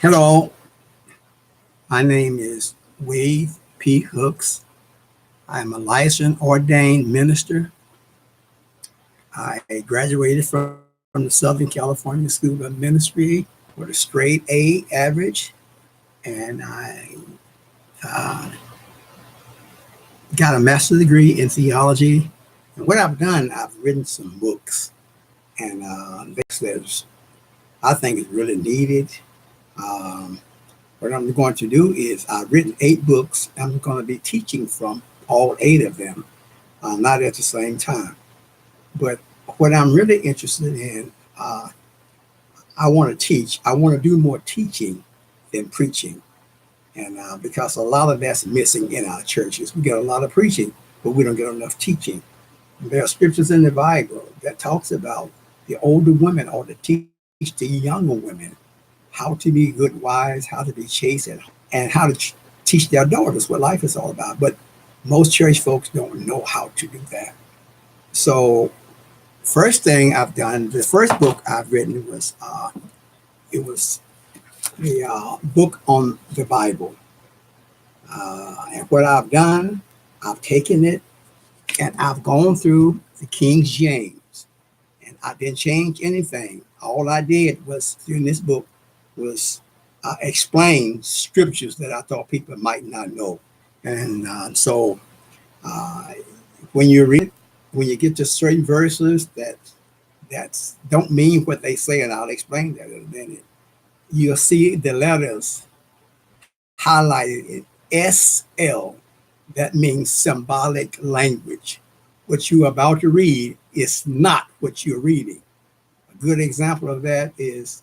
Hello, my name is Wade P. Hooks. I'm a licensed ordained minister. I graduated from the Southern California School of Ministry with a straight A average, and I uh, got a master's degree in theology. And what I've done, I've written some books, and that I think is really needed. Um, what I'm going to do is I've written 8 books. I'm going to be teaching from all 8 of them, not at the same time. But what I'm really interested in, I want to teach. I want to do more teaching than preaching, and because a lot of that's missing in our churches. We get a lot of preaching, but we don't get enough teaching. There are scriptures in the Bible that talks about the older women ought to teach the younger women how to be good wives, how to be chaste, and how to teach their daughters what life is all about. But most church folks don't know how to do that. So first thing I've done, the first book I've written was it was a book on the Bible, and what I've done, I've taken it and I've gone through the King James, and I didn't change anything. All I did was in this book was explain scriptures that I thought people might not know, and so uh, when you read it, when you get to certain verses that don't mean what they say, and I'll explain that in a minute. You'll see the letters highlighted in SL. That means symbolic language. What you're about to read is not what you're reading. A good example of that is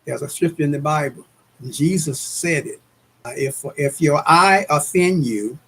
there's a scripture in the Bible. Jesus said it. If your eye offend you,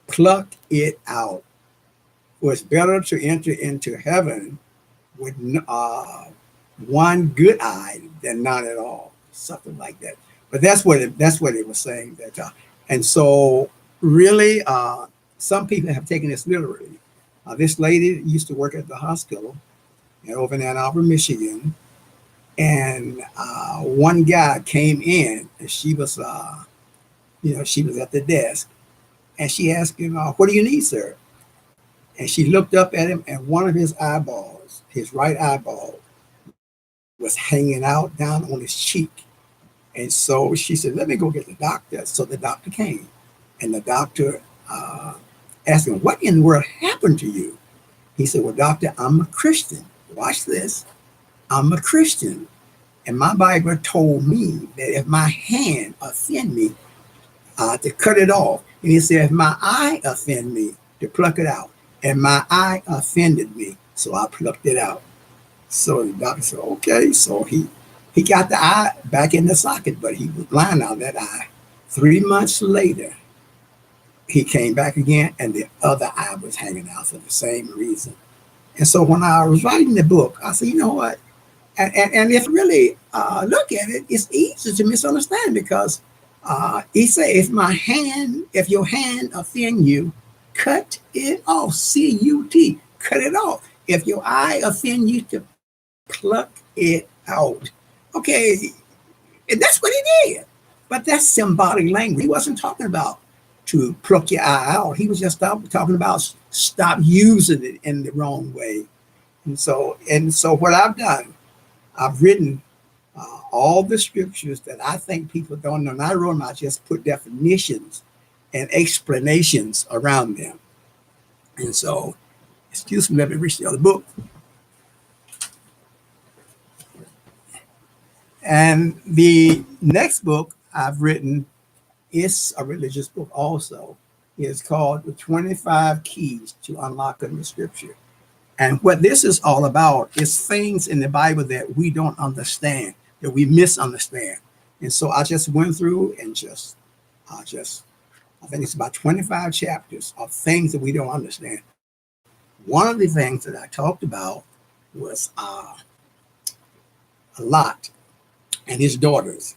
pluck it out. For it's better to enter into heaven with one good eye than none at all, something like that. But that's what it was saying. And so really, some people have taken this literally. This lady used to work at the hospital over in Ann Arbor, Michigan, and one guy came in, and she was at the desk, and she asked him, "What do you need, sir?" And she looked up at him, and one of his eyeballs, his right eyeball, was hanging out down on his cheek. And so she said, "Let me go get the doctor." So the doctor came, and the doctor asked him, "What in the world happened to you?" He said, "Well, doctor, I'm a Christian. Watch this. I'm a Christian. And my Bible told me that if my hand offend me, to cut it off. And he said, if my eye offend me, to pluck it out. And my eye offended me, so I plucked it out." So the doctor said, "Okay." So he got the eye back in the socket, but he was blind out of that eye. 3 months later, he came back again, and the other eye was hanging out for the same reason. And so when I was writing the book, I said, you know what? And if you really look at it, it's easy to misunderstand because he said, if your hand offend you, cut it off. CUT, cut it off. If your eye offend you, to pluck it out. Okay, and that's what he did. But that's symbolic language. He wasn't talking about to pluck your eye out. He was just talking about stop using it in the wrong way. And so what I've done, I've written all the scriptures that I think people don't know. And I wrote them, I just put definitions and explanations around them. And so, excuse me, let me reach the other book. And the next book I've written is a religious book also. It's called The 25 Keys to Unlocking the Scripture. And what this is all about is things in the Bible that we don't understand, that we misunderstand. And so I just went through and I think it's about 25 chapters of things that we don't understand. One of the things that I talked about was Lot and his daughters.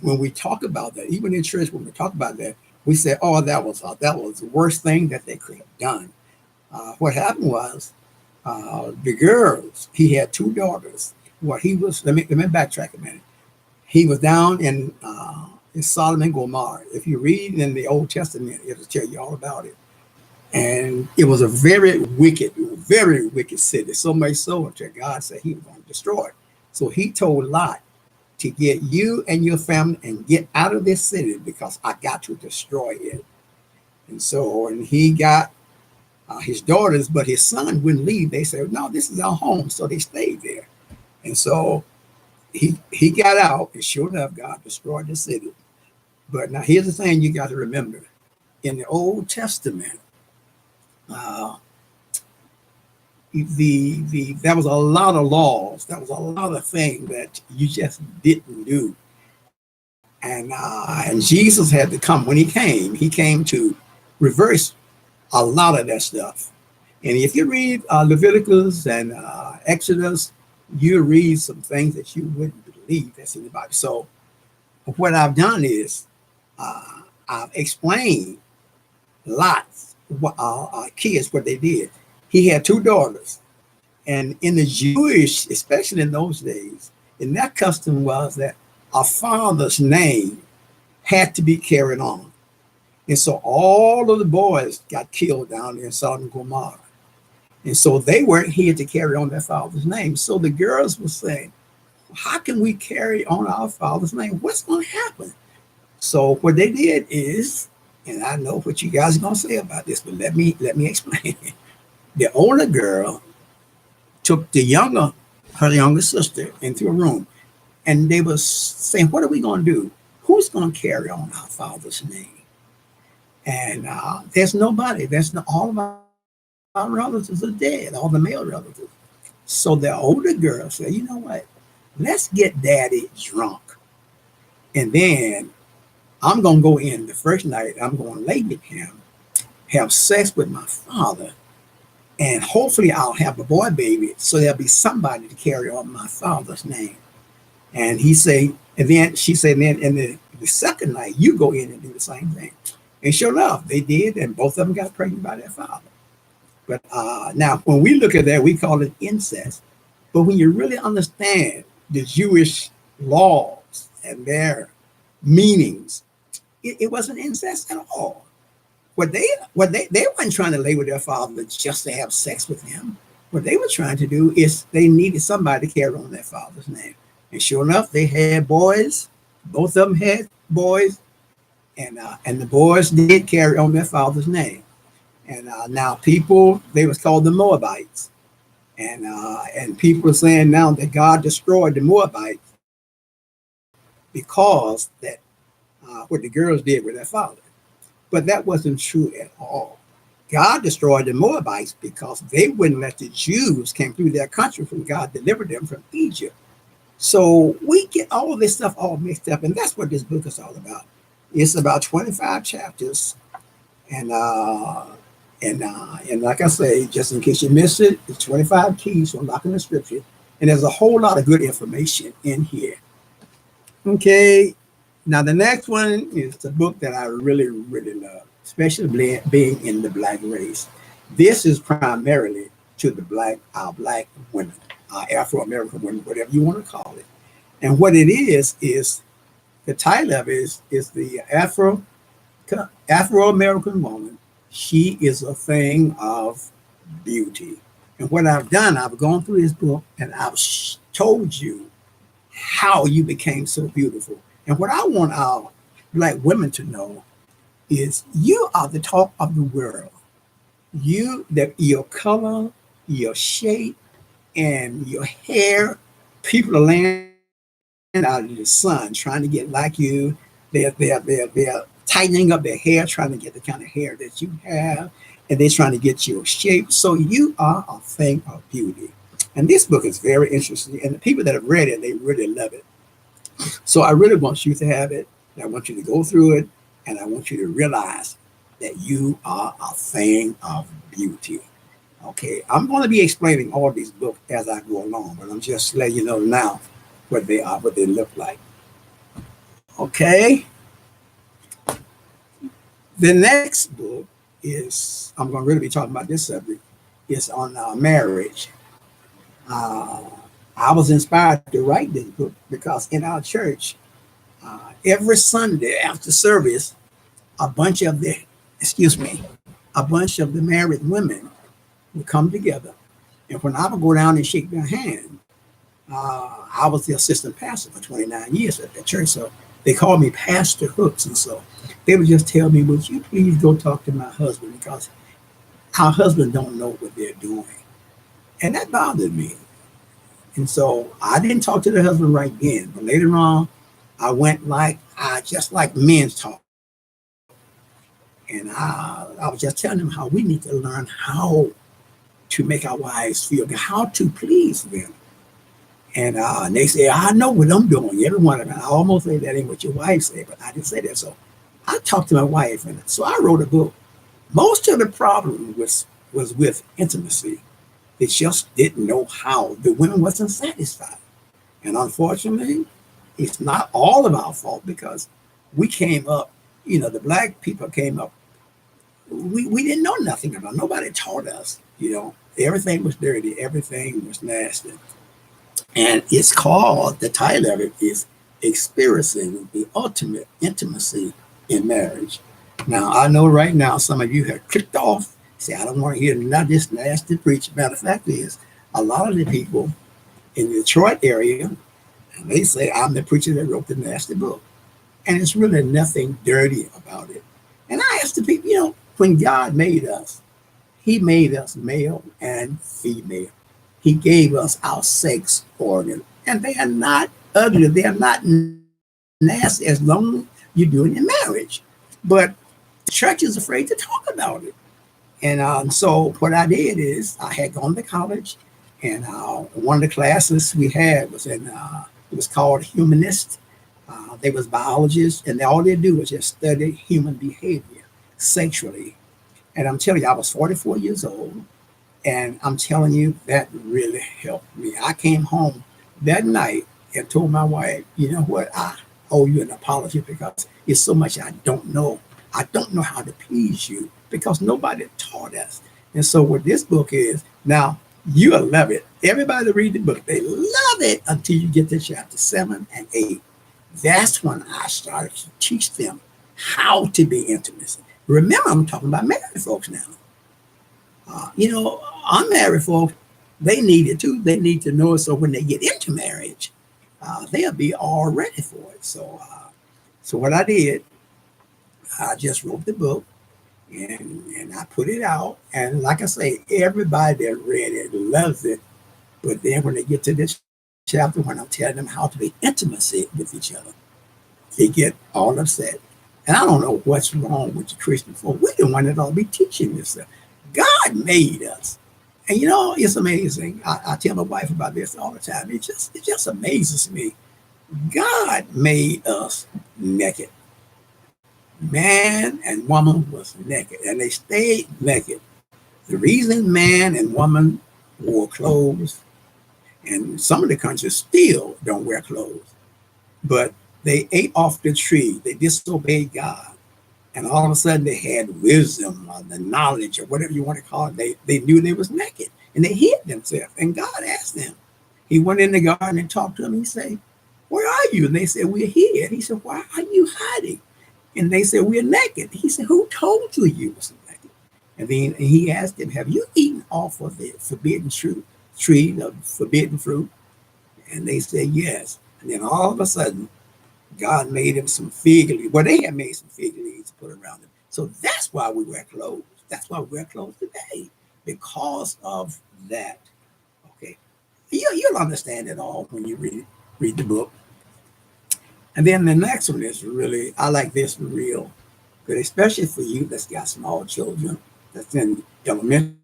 When we talk about that, even in church, when we talk about that, we say, "Oh, that was the worst thing that they could have done." What happened was the girls. He had 2 daughters. Well, he was. Let me backtrack a minute. He was down in Sodom and Gomorrah. If you read in the Old Testament, it'll tell you all about it. And it was a very wicked city. So much so that God said he was going to destroy it. So he told Lot to get you and your family and get out of this city because I got to destroy it. And so, and he got his daughters, but his son wouldn't leave. They said, no, this is our home. So they stayed there. And so he got out, and sure enough, God destroyed the city. But now here's the thing you got to remember. In the Old Testament, there was a lot of laws. There was a lot of things that you just didn't do. And Jesus had to come. When he came to reverse a lot of that stuff. And if you read Leviticus and Exodus, you read some things that you wouldn't believe that's in the Bible. So what I've done is I've explained lots what kids what they did. He had two daughters, and in the Jewish, especially in those days, and that custom was that a father's name had to be carried on. And so all of the boys got killed down there in Sodom and Gomorrah. And so they weren't here to carry on their father's name. So the girls were saying, how can we carry on our father's name? What's going to happen? So what they did is, and I know what you guys are going to say about this, but let me explain. The older girl took her younger sister into a room, and they were saying, what are we going to do? Who's going to carry on our father's name? And there's nobody. All of our relatives are dead, all the male relatives. So the older girl said, you know what? Let's get daddy drunk. And then I'm going to go in the first night. I'm going to lay with him, have sex with my father, and hopefully I'll have a boy baby, so there'll be somebody to carry on my father's name. And he said, and then she said, then in the second night, you go in and do the same thing. And sure enough, they did, and both of them got pregnant by their father. But now, when we look at that, we call it incest. But when you really understand the Jewish laws and their meanings, it wasn't incest at all. They weren't trying to lay with their father just to have sex with him. What they were trying to do is they needed somebody to carry on their father's name. And sure enough, they had boys. Both of them had boys, and the boys did carry on their father's name. And now they was called the Moabites, and people are saying now that God destroyed the Moabites because that what the girls did with their father. But that wasn't true at all. God destroyed the Moabites because they wouldn't let the Jews came through their country when God delivered them from Egypt. So we get all of this stuff all mixed up, and that's what this book is all about. It's about 25 chapters, and like I say, just in case you missed it, it's 25 keys for unlocking the scripture, and there's a whole lot of good information in here. Okay. Now, the next one is the book that I really, really love, especially being in the Black race. This is primarily to our black women, Afro-American women, whatever you want to call it. And what it is the title of it is the Afro-American woman. She is a thing of beauty. And what I've done, I've gone through this book and I've told you how you became so beautiful. And what I want our black women to know is you are the talk of the world. Your color, your shape, and your hair, people are laying out in the sun trying to get like you. They're tightening up their hair, trying to get the kind of hair that you have, and they're trying to get your shape. So you are a thing of beauty. And this book is very interesting. And the people that have read it, they really love it. So I really want you to have it. I want you to go through it, and I want you to realize that you are a thing of beauty. Okay, I'm going to be explaining all these books as I go along, but I'm just letting you know now what they are, what they look like. Okay. The next book is, I'm going to really be talking about this subject, is on marriage. I was inspired to write this book because in our church, Every Sunday after service, a bunch of the, excuse me, a bunch of the married women would come together. And when I would go down and shake their hand, I was the assistant pastor for 29 years at that church. So they called me Pastor Hooks. And so they would just tell me, would you please go talk to my husband because our husband don't know what they're doing. And that bothered me. And so I didn't talk to the husband right then. But later on, I went just like men talk. And I was just telling them how we need to learn how to make our wives feel, how to please them. And they say, I know what I'm doing, every one of them. I almost say that ain't what your wife said, but I didn't say that. So I talked to my wife, and so I wrote a book. Most of the problem was with intimacy. They just didn't know how. The women wasn't satisfied. And unfortunately, it's not all of our fault because we came up, the black people came up. We didn't know nothing about it. Nobody taught us, everything was dirty, everything was nasty. And it's called, the title of it is Experiencing the Ultimate Intimacy in Marriage. Now, I know right now some of you have clicked off, say, I don't want to hear not this nasty preach. Matter of fact is, a lot of the people in the Detroit area, they say, I'm the preacher that wrote the nasty book. And it's really nothing dirty about it. And I ask the people, when God made us, he made us male and female. He gave us our sex organ. And they are not ugly. They are not nasty as long as you're doing your marriage. But the church is afraid to talk about it. And so what I did is I had gone to college, and one of the classes we had was it was called humanist. They was biologists, and all they do was just study human behavior sexually. And I'm telling you, I was 44 years old, and I'm telling you, that really helped me. I came home that night and told my wife, you know what, I owe you an apology because it's so much I don't know. I don't know how to please you because nobody taught us. And so what this book is, now you'll love it. Everybody read the book. They love it until you get to chapter 7 and 8. That's when I started to teach them how to be intimate. Remember, I'm talking about married folks now. Unmarried folks, they need it too. They need to know it so when they get into marriage, they'll be all ready for it. So what I did, I just wrote the book and I put it out. And like I say, everybody that read it loves it. But then when they get to this chapter, when I'm telling them how to be intimacy with each other, they get all upset. And I don't know what's wrong with the Christian folk. We're the one that ought to be teaching this stuff. God made us. And it's amazing. I tell my wife about this all the time. It just amazes me. God made us naked. Man and woman was naked, and they stayed naked. The reason man and woman wore clothes, and some of the countries still don't wear clothes, but they ate off the tree. They disobeyed God. And all of a sudden they had wisdom or the knowledge or whatever you want to call it. They knew they was naked and they hid themselves. And God asked them. He went in the garden and talked to them. He said, where are you? And they said, we're here. He said, why are you hiding? And they said, we're naked. He said, who told you you was naked? And then he asked them, have you eaten off of the forbidden tree, the forbidden fruit? And they said, yes. And then all of a sudden, God made them some fig leaves. Well, they had made some fig leaves to put around them. So that's why we wear clothes. That's why we wear clothes today, because of that. Okay. You'll understand it all when you read the book. And then the next one is really, I like this for real, but especially for you that's got small children, that's in elementary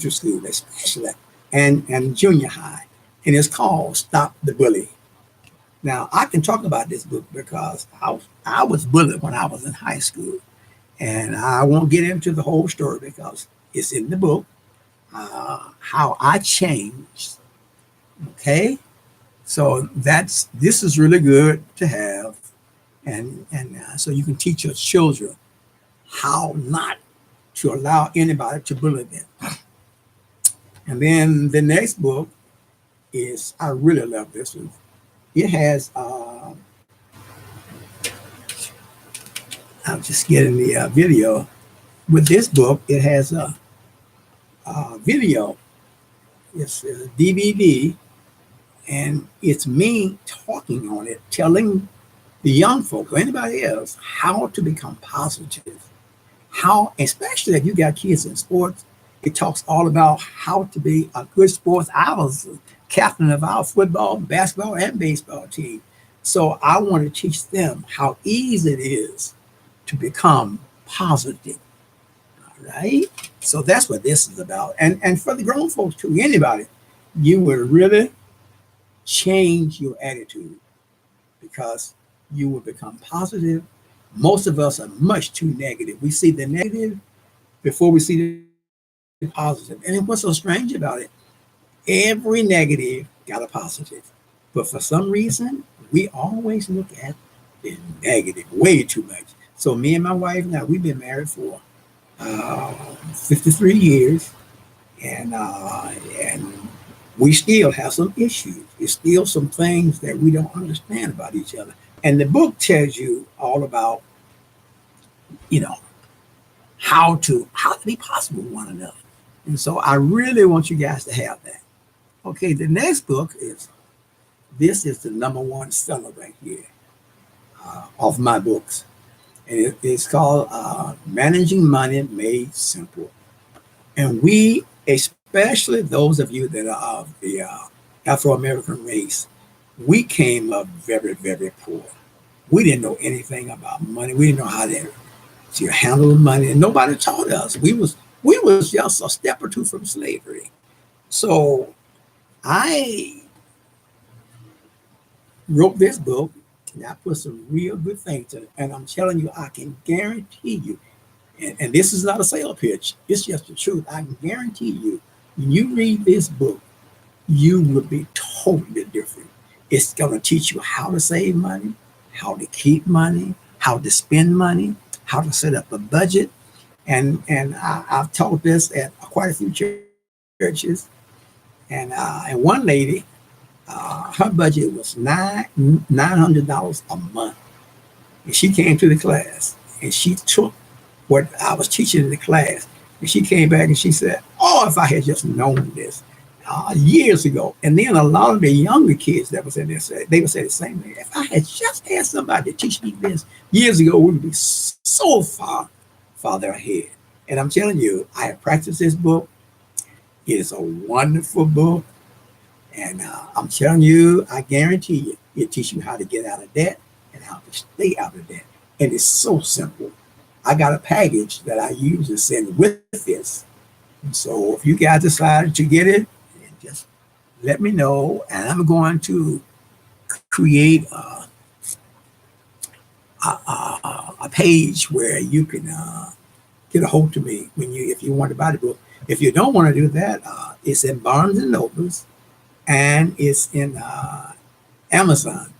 school, especially, and junior high. And it's called Stop the Bully. Now, I can talk about this book because I was bullied when I was in high school. And I won't get into the whole story because it's in the book, how I changed. Okay? So this is really good to have. And so you can teach your children how not to allow anybody to bully them. And then the next book is, I really love this one. It has I'm just getting the video. With this book, it has a video. It's a DVD, and it's me talking on it, telling the young folk or anybody else how to become positive. How, especially if you got kids in sports, it talks all about how to be a good sports. I was captain of our football, basketball, and baseball team. So I want to teach them how easy it is to become positive. All right. So that's what this is about. And for the grown folks too, anybody, you will really change your attitude because you will become positive. Most of us are much too negative. We see the negative before we see the positive. And what's so strange about it? Every negative got a positive. But for some reason, we always look at the negative way too much. So me and my wife now, we've been married for 53 years, and we still have some issues. There's still some things that we don't understand about each other. And the book tells you all about, you know, how to be possible with one another. And so I really want you guys to have that. Okay, the next book is this is the number one seller right here of my books. And it's called Managing Money Made Simple. And we, especially those of you that are of the Afro-American race, we came up very, very poor. We didn't know anything about money. We didn't know how to handle money, and nobody taught us. We was just a step or two from slavery. So I wrote this book, and I put some real good things in it. And I'm telling you, I can guarantee you, and this is not a sales pitch, it's just the truth. I can guarantee you, when you read this book, you will be totally different. It's going to teach you how to save money, how to keep money, how to spend money, how to set up a budget. I've taught this at quite a few churches. And one lady, her budget was $900 a month. And she came to the class and she took what I was teaching in the class. And she came back and she said, "Oh, if I had just known this years ago." And then a lot of the younger kids that was in there said, they would say the same thing. If I had just had somebody to teach me this years ago, we would be so farther ahead. And I'm telling you, I have practiced this book. It is a wonderful book. And I'm telling you, I guarantee you, it teaches you how to get out of debt and how to stay out of debt. And it's so simple. I got a package that I use to send with this. And so if you guys decided to get it, just let me know. And I'm going to create a page where you can get a hold of me if you want to buy the book. If you don't want to do that, it's in Barnes and Nobles and it's in Amazon.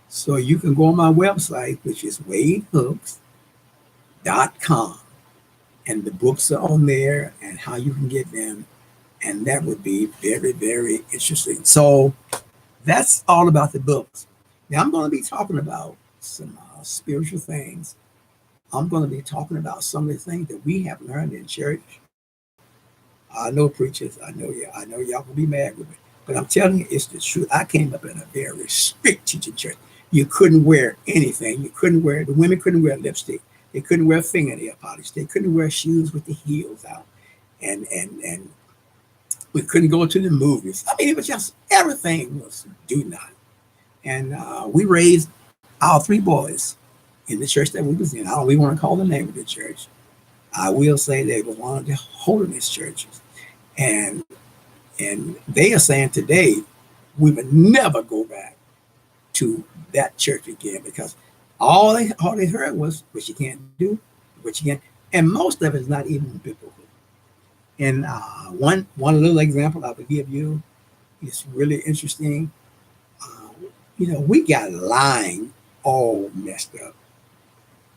So you can go on my website, which is wadehooks.com, and the books are on there and how you can get them. And that would be very, very interesting. So that's all about the books. Now I'm going to be talking about some spiritual things. I'm going to be talking about some of the things that we have learned in church. I know preachers, I know y'all will be mad with me, but I'm telling you, it's the truth. I came up in a very strict teaching church. You couldn't wear anything. The women couldn't wear lipstick. They couldn't wear fingernail polish. They couldn't wear shoes with the heels out. And we couldn't go to the movies. I mean, it was just, everything was do not. And we raised our three boys in the church that we was in. I don't even want to call the name of the church. I will say they were one of the holiness churches. And they are saying today, we would never go back to that church again because all they heard was what you can't do, what you can't, and most of it is not even biblical. And one little example I would give you is really interesting. We got lying all messed up.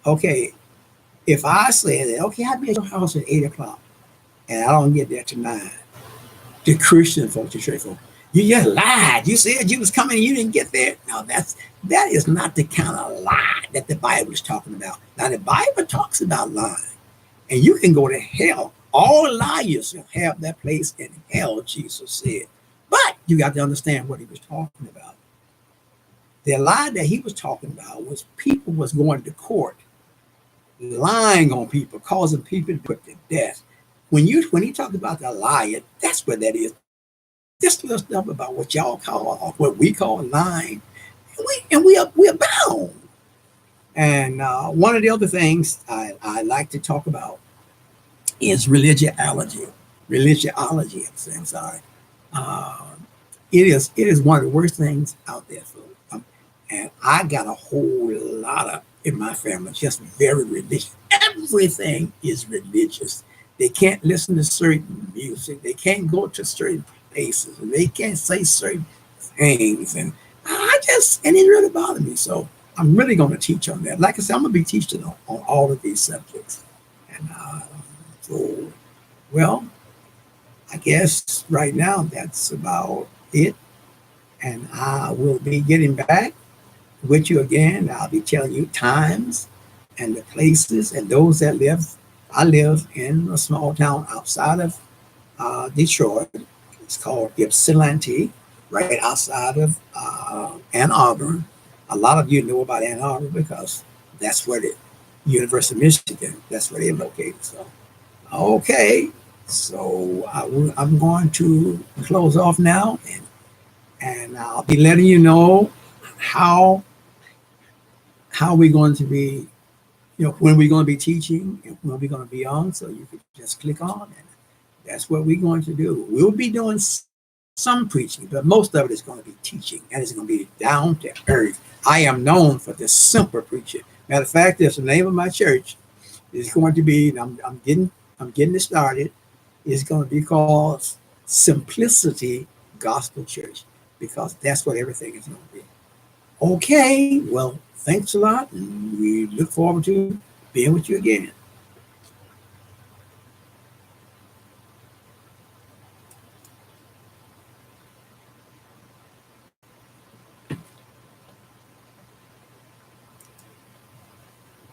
Okay, if I say that, okay, I'll be at your house at 8 o'clock and I don't get there till 9, the Christian folks, the church folks, You just lied. You said you was coming and you didn't get there. No, that is not the kind of lie that the Bible is talking about. Now the Bible talks about lying, and you can go to hell. All liars will have that place in hell, Jesus said. But you got to understand what he was talking about. The lie that he was talking about was people was going to court, lying on people, causing people to put to death. When he talked about the liar, that's what that is. This little stuff about what y'all call, or what we call lying, we're bound. And one of the other things I like to talk about is religiology. Religiology, I'm sorry. Uh, it is one of the worst things out there. So, and I got a whole lot of in my family just very religious. Everything is religious. They can't listen to certain music. They can't go to certain places. And they can't say certain things. And it really bothered me. So I'm really going to teach on that. Like I said, I'm going to be teaching on all of these subjects. And so, well, I guess right now that's about it. And I will be getting back with you again. I'll be telling you times and the places and those that live. I live in a small town outside of Detroit. It's called Ypsilanti, right outside of Ann Arbor. A lot of you know about Ann Arbor because that's where the University of Michigan, that's where they're located. So, okay. So I'm going to close off now, and I'll be letting you know how we're going to be, when we're going to be teaching and when we're going to be on. So you can just click on, and that's what we're going to do. We'll be doing some preaching, but most of it is going to be teaching, and it's going to be down to earth. I am known for the simple preaching. Matter of fact, that's the name of my church. It's going to be. I'm getting it started. It's going to be called Simplicity Gospel Church because that's what everything is going to be. Okay, well, thanks a lot, and we look forward to being with you again.